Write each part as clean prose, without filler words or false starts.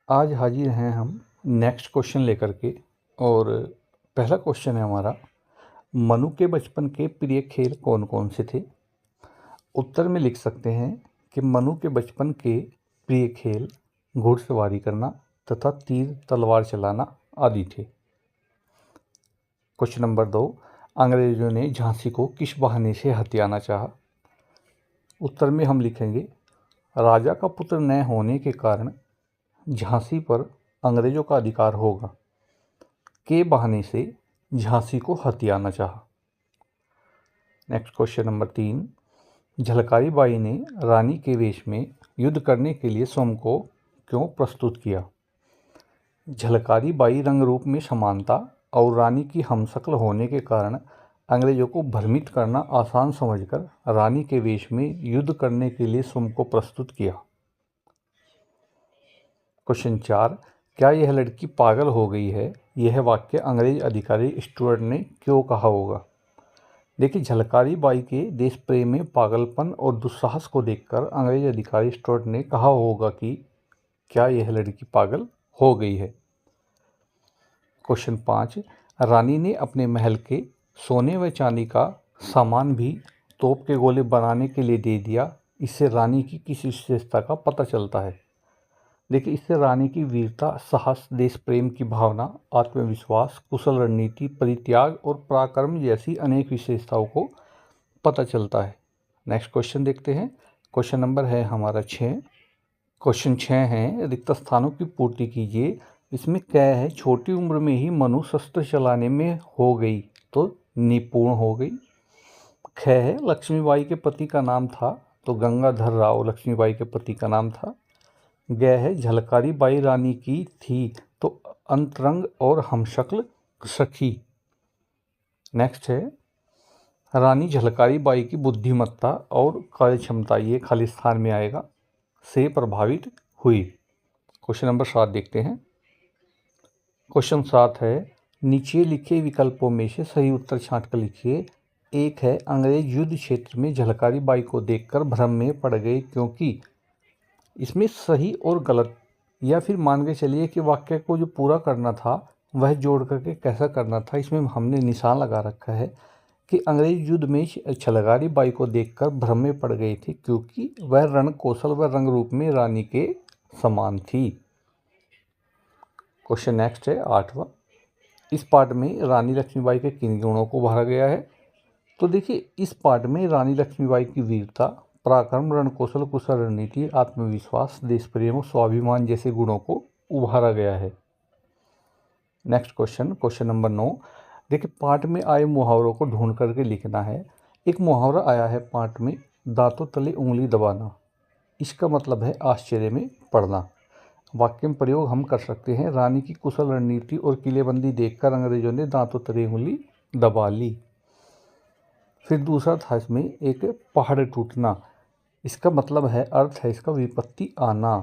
आज हाजिर हैं हम नेक्स्ट क्वेश्चन लेकर के। और पहला क्वेश्चन है हमारा, मनु के बचपन के प्रिय खेल कौन कौन से थे। उत्तर में लिख सकते हैं कि मनु के बचपन के प्रिय खेल घुड़सवारी करना तथा तीर तलवार चलाना आदि थे। क्वेश्चन नंबर 2, अंग्रेजों ने झांसी को किस बहाने से हथियाना चाहा। उत्तर में हम लिखेंगे, राजा का पुत्र न होने के कारण झांसी पर अंग्रेजों का अधिकार होगा के बहाने से झांसी को हथियाना चाहा। Next question number 3, Jhalkari Bai ने रानी के वेश में युद्ध करने के लिए स्वयं को क्यों प्रस्तुत किया। झलकारी बाई रंग रूप में समानता और रानी की हमशक्ल होने के कारण अंग्रेजों को भ्रमित करना आसान समझकर रानी के वेश में युद्ध करने के लिए स्वयं को प्रस्तुत किया। क्वेश्चन 4, क्या यह लड़की पागल हो गई है, यह वाक्य अंग्रेज अधिकारी स्टुअर्ट ने क्यों कहा होगा। देखिए, झलकारी बाई के देश प्रेम में पागलपन और दुस्साहस को देखकर अंग्रेज अधिकारी स्टुअर्ट ने कहा होगा कि क्या यह लड़की पागल हो गई है। क्वेश्चन 5, रानी ने अपने महल के सोने व चांदी का सामान भी तोप के गोले बनाने के लिए दे दिया। इससे रानी की किस विशेषता का पता चलता है। देखिए, इससे रानी की वीरता, साहस, देश प्रेम की भावना, आत्मविश्वास, कुशल रणनीति, परित्याग और पराक्रम जैसी अनेक विशेषताओं को पता चलता है। नेक्स्ट क्वेश्चन देखते हैं। क्वेश्चन नंबर है हमारा 6। क्वेश्चन 6 है, रिक्त स्थानों की पूर्ति कीजिए। इसमें क्या है, छोटी उम्र में ही मनु शस्त्र चलाने में हो गई तो निपुण हो गई। ख है, लक्ष्मीबाई के पति का नाम था तो गंगाधर राव लक्ष्मीबाई के पति का नाम था। ग है, झलकारी बाई रानी की थी तो अंतरंग और हमशक्ल सखी। नेक्स्ट है, रानी झलकारी बाई की बुद्धिमत्ता और कार्यक्षमता, ये खाली स्थान में आएगा, से प्रभावित हुई। क्वेश्चन नंबर 7 देखते हैं। क्वेश्चन 7 है, नीचे लिखे विकल्पों में से सही उत्तर छांट कर लिखिए। एक है, अंग्रेज युद्ध क्षेत्र में झलकारी बाई को देखकर भ्रम में पड़ गए क्योंकि। इसमें सही और गलत, या फिर मान के चलिए कि वाक्य को जो पूरा करना था वह जोड़ करके कैसा करना था, इसमें हमने निशान लगा रखा है कि अंग्रेज युद्ध में झलकारी बाई को देखकर भ्रम में पड़ गए थे क्योंकि वह रण कौशल व रंग रूप में रानी के समान थी। क्वेश्चन नेक्स्ट है 8वां। इस पाठ में रानी लक्ष्मीबाई के किन गुणों को भरा गया है। तो देखिए, इस पाठ में रानी लक्ष्मीबाई की वीरता, पराक्रम, रणकौशल, कुशल रणनीति, आत्मविश्वास, देश प्रेम, स्वाभिमान जैसे गुणों को उभारा गया है। Next question number 9। देखिए, पाठ में आए मुहावरों को ढूंढ करके लिखना है। एक मुहावरा आया है पाठ में, दांतों तले उंगली दबाना। इसका मतलब है आश्चर्य में पड़ना। वाक्य में प्रयोग हम कर सकते हैं, रानी की कुशल रणनीति और किलेबंदी देखकर अंग्रेजों ने दांतों तले उंगली दबा ली। फिर दूसरा था इसमें एक, पहाड़ टूटना। इसका मतलब है, अर्थ है इसका विपत्ति आना।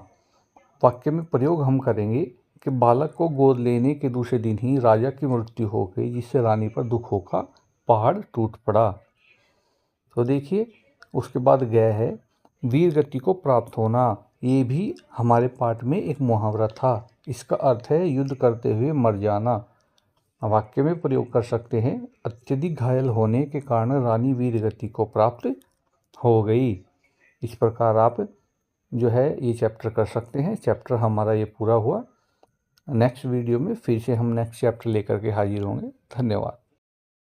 वाक्य में प्रयोग हम करेंगे कि बालक को गोद लेने के दूसरे दिन ही राजा की मृत्यु हो गई जिससे रानी पर दुखों का पहाड़ टूट पड़ा। तो देखिए, उसके बाद गया है, वीर गति को प्राप्त होना। ये भी हमारे पाठ में एक मुहावरा था। इसका अर्थ है युद्ध करते हुए मर जाना। वाक्य में प्रयोग कर सकते हैं, अत्यधिक घायल होने के कारण रानी वीर गति को प्राप्त हो गई। इस प्रकार आप जो है ये चैप्टर कर सकते हैं। चैप्टर हमारा ये पूरा हुआ। नेक्स्ट वीडियो में फिर से हम नेक्स्ट चैप्टर लेकर के हाजिर होंगे। धन्यवाद।